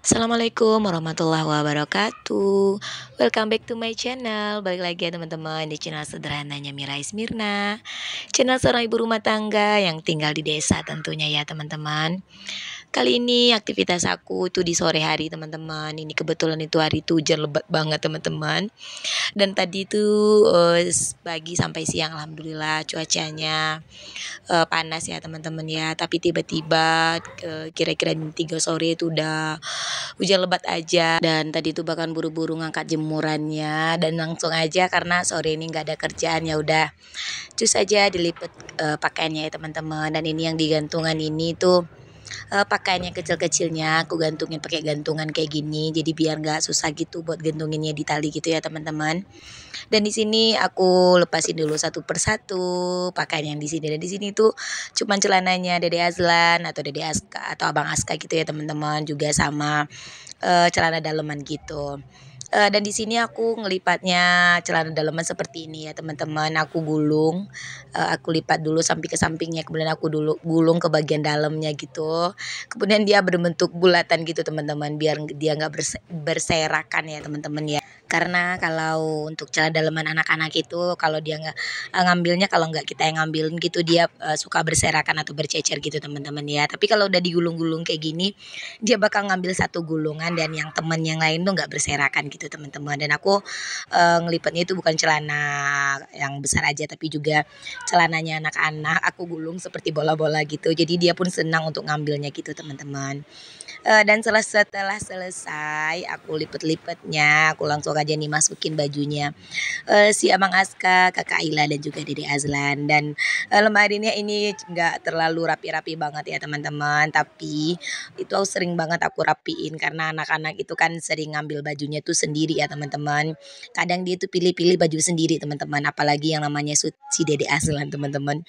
Assalamualaikum warahmatullahi wabarakatuh. Welcome back to my channel. Balik lagi ya teman-teman di channel sederhananya Mirai Mirna. Channel seorang ibu rumah tangga yang tinggal di desa tentunya ya teman-teman. Kali ini aktivitas aku itu di sore hari teman-teman. Ini kebetulan itu hari itu hujan lebat banget teman-teman. Dan tadi itu pagi sampai siang alhamdulillah cuacanya panas ya teman-teman ya. Tapi tiba-tiba kira-kira jam 3 sore itu udah hujan lebat aja. Dan tadi itu bahkan buru-buru ngangkat jemurannya dan langsung aja karena sore ini nggak ada kerjaan ya udah cus aja dilipet pakaiannya ya teman-teman. Dan ini yang digantungan ini tuh pakaiannya kecil-kecilnya aku gantungin pakai gantungan kayak gini jadi biar nggak susah gitu buat gantunginnya di tali gitu ya teman-teman. Dan di sini aku lepasin dulu satu persatu pakaian yang di sini. Dan di sini tuh cuman celananya Dede Azlan atau Dede Aska atau Abang Aska gitu ya teman-teman, juga sama celana daleman gitu. Dan di sini aku ngelipatnya celana daleman seperti ini ya teman-teman. Aku gulung, aku lipat dulu sampai ke sampingnya, kemudian aku dulu gulung ke bagian dalamnya gitu. Kemudian dia berbentuk bulatan gitu teman-teman, biar dia nggak berserakan ya teman-teman ya. Karena kalau untuk celana daleman anak-anak itu kalau dia nggak ngambilnya, kalau nggak kita yang ngambilin gitu dia suka berserakan atau bercecer gitu teman-teman ya. Tapi kalau udah digulung-gulung kayak gini dia bakal ngambil satu gulungan dan yang teman yang lain tuh nggak berserakan gitu teman-teman. Dan aku ngelipatnya itu bukan celana yang besar aja tapi juga celananya anak-anak aku gulung seperti bola-bola gitu. Jadi dia pun senang untuk ngambilnya gitu teman-teman. Dan setelah selesai aku lipet-lipetnya, aku langsung aja nih masukin bajunya si Abang Aska, Kakak Aila dan juga Dede Azlan. Dan lemarinya ini nggak terlalu rapi-rapi banget ya teman-teman, tapi itu sering banget aku rapiin karena anak-anak itu kan sering ngambil bajunya tuh sendiri ya teman-teman. Kadang dia tuh pilih-pilih baju sendiri teman-teman, apalagi yang namanya si Dede Azlan teman-teman.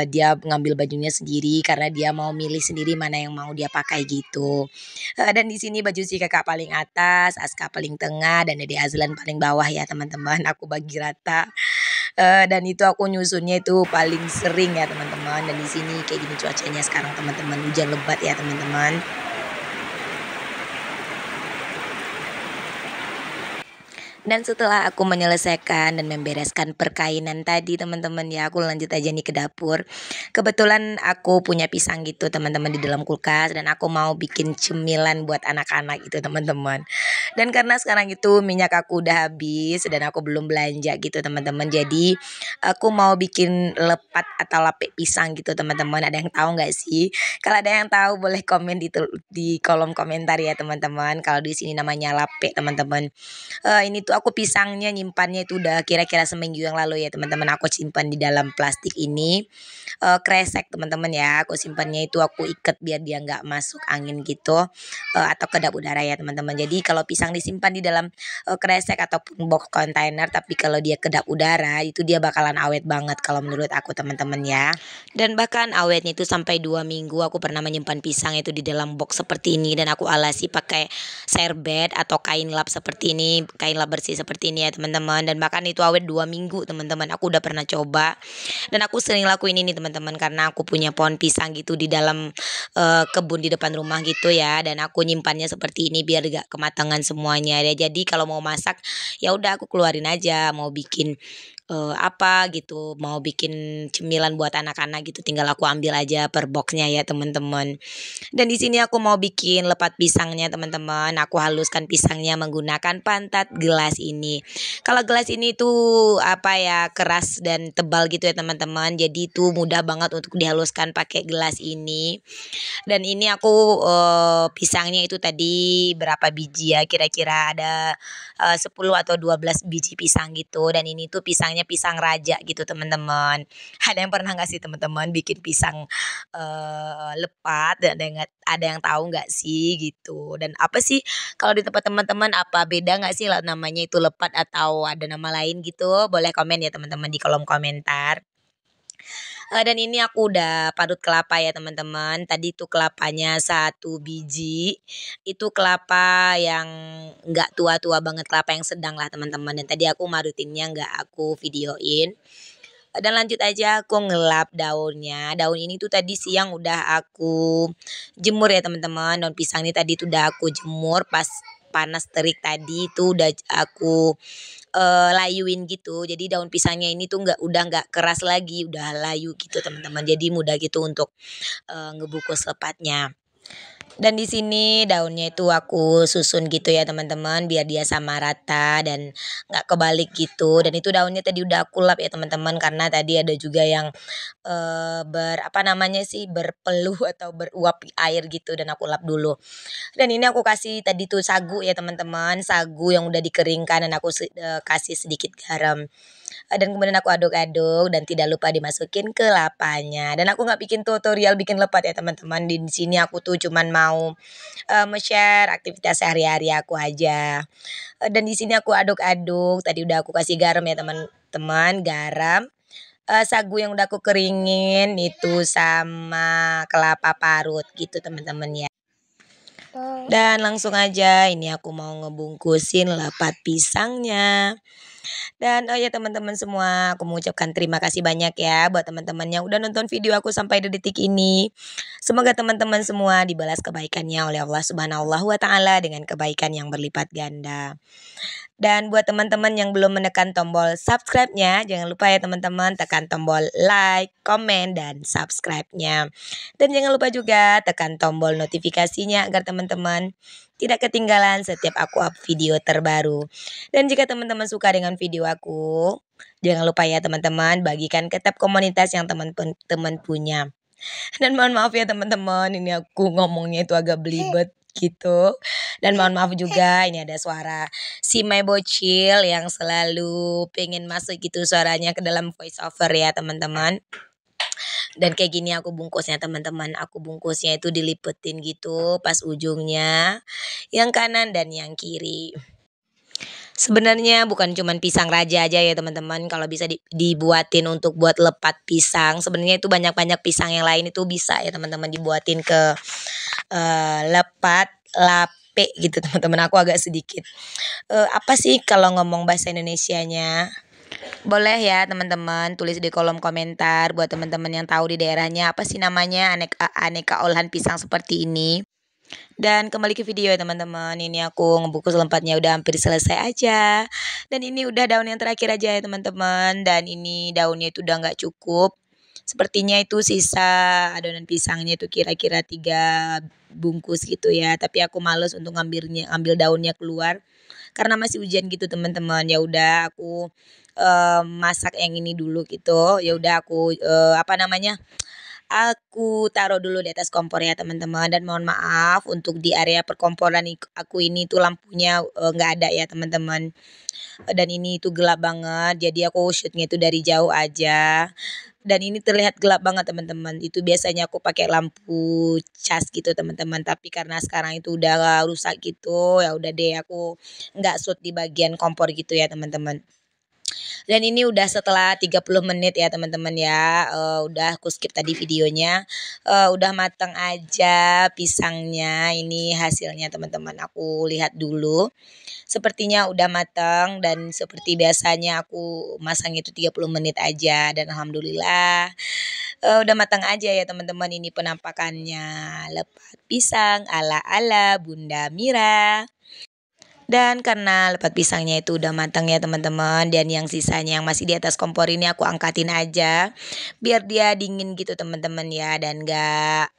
Dia ngambil bajunya sendiri karena dia mau milih sendiri mana yang mau dia pakai gitu. Dan di sini baju si kakak paling atas, Aska paling tengah, dan Dede Azlan paling bawah ya teman-teman. Aku bagi rata. Dan itu aku nyusunnya itu paling sering ya teman-teman. Dan di sini kayak gini cuacanya sekarang teman-teman, hujan lebat ya teman-teman. Dan setelah aku menyelesaikan dan membereskan perkainan tadi teman-teman ya, aku lanjut aja nih ke dapur. Kebetulan aku punya pisang gitu teman-teman di dalam kulkas dan aku mau bikin cemilan buat anak-anak itu teman-teman. Dan karena sekarang itu minyak aku udah habis dan aku belum belanja gitu teman-teman. Jadi aku mau bikin lepat atau lapik pisang gitu teman-teman. Ada yang tahu nggak sih? Kalau ada yang tahu boleh komen di kolom komentar ya teman-teman. Kalau di sini namanya lapik teman-teman. Ini tuh aku pisangnya nyimpannya itu udah kira-kira seminggu yang lalu ya teman-teman. Aku simpan di dalam plastik ini kresek teman-teman ya. Aku simpannya itu aku ikat biar dia nggak masuk angin gitu atau kedap udara ya teman-teman. Jadi kalau pisang disimpan di dalam kresek ataupun box kontainer, tapi kalau dia kedap udara itu dia bakalan awet banget kalau menurut aku teman-teman ya. Dan bahkan awetnya itu sampai 2 minggu. Aku pernah menyimpan pisang itu di dalam box seperti ini dan aku alasi pakai serbet atau kain lap seperti ini, kain lap bersih seperti ini ya teman-teman. Dan bahkan itu awet 2 minggu teman-teman. Aku udah pernah coba dan aku sering lakuin ini teman-teman karena aku punya pohon pisang gitu di dalam kebun di depan rumah gitu ya. Dan aku nyimpannya seperti ini biar gak kematangan semuanya ya. Jadi kalau mau masak ya udah aku keluarin aja, mau bikin apa gitu, mau bikin cemilan buat anak-anak gitu tinggal aku ambil aja per boxnya ya teman-teman. Dan di sini aku mau bikin lepat pisangnya teman-teman. Aku haluskan pisangnya menggunakan pantat gelas ini. Kalau gelas ini tuh apa ya, keras dan tebal gitu ya teman-teman. Jadi itu mudah banget untuk dihaluskan pakai gelas ini. Dan ini aku pisangnya itu tadi berapa biji ya, kira-kira ada 10 atau 12 biji pisang gitu. Dan ini tuh pisangnya pisang raja gitu teman-teman. Ada yang pernah nggak sih teman-teman bikin pisang lepat, dan ada yang tahu nggak sih gitu? Dan apa sih kalau di tempat teman-teman, apa beda nggak sih lah namanya itu lepat atau ada nama lain gitu? Boleh komen ya teman-teman di kolom komentar. Dan ini aku udah parut kelapa ya teman-teman. Tadi tuh kelapanya 1 biji. Itu kelapa yang nggak tua-tua banget, kelapa yang sedang lah teman-teman. Dan tadi aku marutinnya nggak aku videoin. Dan lanjut aja aku ngelap daunnya. Daun ini tuh tadi siang udah aku jemur ya teman-teman. Daun pisang ini tadi tuh udah aku jemur pas panas terik tadi tuh udah aku layuin gitu. Jadi daun pisangnya ini tuh udah nggak keras lagi, udah layu gitu teman-teman. Jadi mudah gitu untuk ngebungkus lepatnya. Dan di sini daunnya itu aku susun gitu ya teman-teman biar dia sama rata dan nggak kebalik gitu. Dan itu daunnya tadi udah aku lap ya teman-teman karena tadi ada juga yang apa namanya sih berpeluh atau beruap air gitu dan aku lap dulu. Dan ini aku kasih tadi tuh sagu ya teman-teman, sagu yang udah dikeringkan dan aku kasih sedikit garam. Dan kemudian aku aduk-aduk dan tidak lupa dimasukin ke lapanya. Dan aku nggak bikin tutorial bikin lepat ya teman-teman. Di sini aku tuh cuman mau share aktivitas sehari-hari aku aja. Dan di sini aku aduk-aduk. Tadi udah aku kasih garam ya teman-teman, garam. Sagu yang udah aku keringin itu sama kelapa parut gitu teman-teman ya. Dan langsung aja ini aku mau ngebungkusin lepat pisangnya. Dan oh ya teman-teman semua, aku mengucapkan terima kasih banyak ya buat teman-teman yang udah nonton video aku sampai detik ini. Semoga teman-teman semua dibalas kebaikannya oleh Allah Subhanahu wa taala dengan kebaikan yang berlipat ganda. Dan buat teman-teman yang belum menekan tombol subscribe-nya, jangan lupa ya teman-teman tekan tombol like, komen, dan subscribe-nya. Dan jangan lupa juga tekan tombol notifikasinya agar teman-teman tidak ketinggalan setiap aku up video terbaru. Dan jika teman-teman suka dengan video aku, jangan lupa ya teman-teman bagikan ke tab komunitas yang teman-teman punya. Dan mohon maaf ya teman-teman, ini aku ngomongnya itu agak belibet gitu. Dan mohon maaf juga ini ada suara si my bocil yang selalu pengen masuk gitu suaranya ke dalam voice over ya teman-teman. Dan kayak gini aku bungkusnya teman-teman. Aku bungkusnya itu dilipetin gitu pas ujungnya. Yang kanan dan yang kiri. Sebenarnya bukan cuman pisang raja aja ya teman-teman. Kalau bisa dibuatin untuk buat lepat pisang. Sebenarnya itu banyak-banyak pisang yang lain itu bisa ya teman-teman dibuatin ke lepat lape gitu teman-teman. Aku agak sedikit apa sih kalau ngomong bahasa Indonesianya? Boleh ya teman-teman tulis di kolom komentar buat teman-teman yang tahu di daerahnya apa sih namanya aneka olahan pisang seperti ini. Dan kembali ke video ya teman-teman. Ini aku ngebungkus lempatnya udah hampir selesai aja. Dan ini udah daun yang terakhir aja ya teman-teman. Dan ini daunnya itu udah nggak cukup. Sepertinya itu sisa adonan pisangnya itu kira-kira 3 bungkus gitu ya. Tapi aku males untuk ngambil daunnya keluar karena masih hujan gitu teman-teman. Ya udah aku masak yang ini dulu gitu. Ya udah aku apa namanya? Aku taruh dulu di atas kompor ya teman-teman dan mohon maaf untuk di area perkomporan aku ini tuh lampunya nggak ada ya teman-teman. Dan ini tuh gelap banget jadi aku shootnya itu dari jauh aja. Dan ini terlihat gelap banget teman-teman. Itu biasanya aku pakai lampu cas gitu teman-teman. Tapi karena sekarang itu udah rusak gitu, ya udah deh aku nggak shoot di bagian kompor gitu ya teman-teman. Dan ini udah setelah 30 menit ya teman-teman ya. Udah aku skip tadi videonya. Udah mateng aja pisangnya. Ini hasilnya teman-teman. Aku lihat dulu. Sepertinya udah matang dan seperti biasanya aku masang itu 30 menit aja dan alhamdulillah udah matang aja ya teman-teman. Ini penampakannya lepat pisang ala-ala Bunda Mira. Dan karena lepat pisangnya itu udah matang ya teman-teman. Dan yang sisanya yang masih di atas kompor ini aku angkatin aja. Biar dia dingin gitu teman-teman ya. Dan gak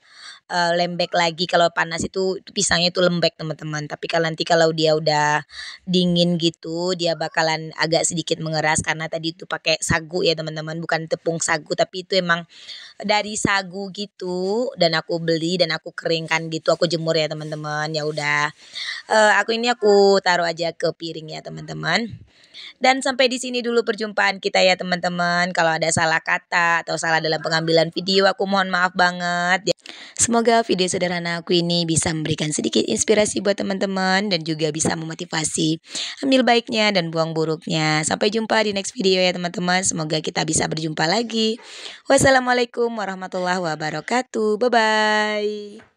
lembek lagi. Kalau panas itu pisangnya itu lembek teman-teman. Tapi kalau nanti kalau dia udah dingin gitu. Dia bakalan agak sedikit mengeras. Karena tadi itu pakai sagu ya teman-teman. Bukan tepung sagu. Tapi itu emang dari sagu gitu. Dan aku beli dan aku keringkan gitu. Aku jemur ya teman-teman. Ya udah. Aku taruh aja ke piring ya teman-teman. Dan sampai di sini dulu perjumpaan kita ya teman-teman. Kalau ada salah kata atau salah dalam pengambilan video aku mohon maaf banget. Semoga video sederhana aku ini bisa memberikan sedikit inspirasi buat teman-teman dan juga bisa memotivasi. Ambil baiknya dan buang buruknya. Sampai jumpa di next video ya teman-teman. Semoga kita bisa berjumpa lagi. Wassalamualaikum warahmatullahi wabarakatuh. Bye bye.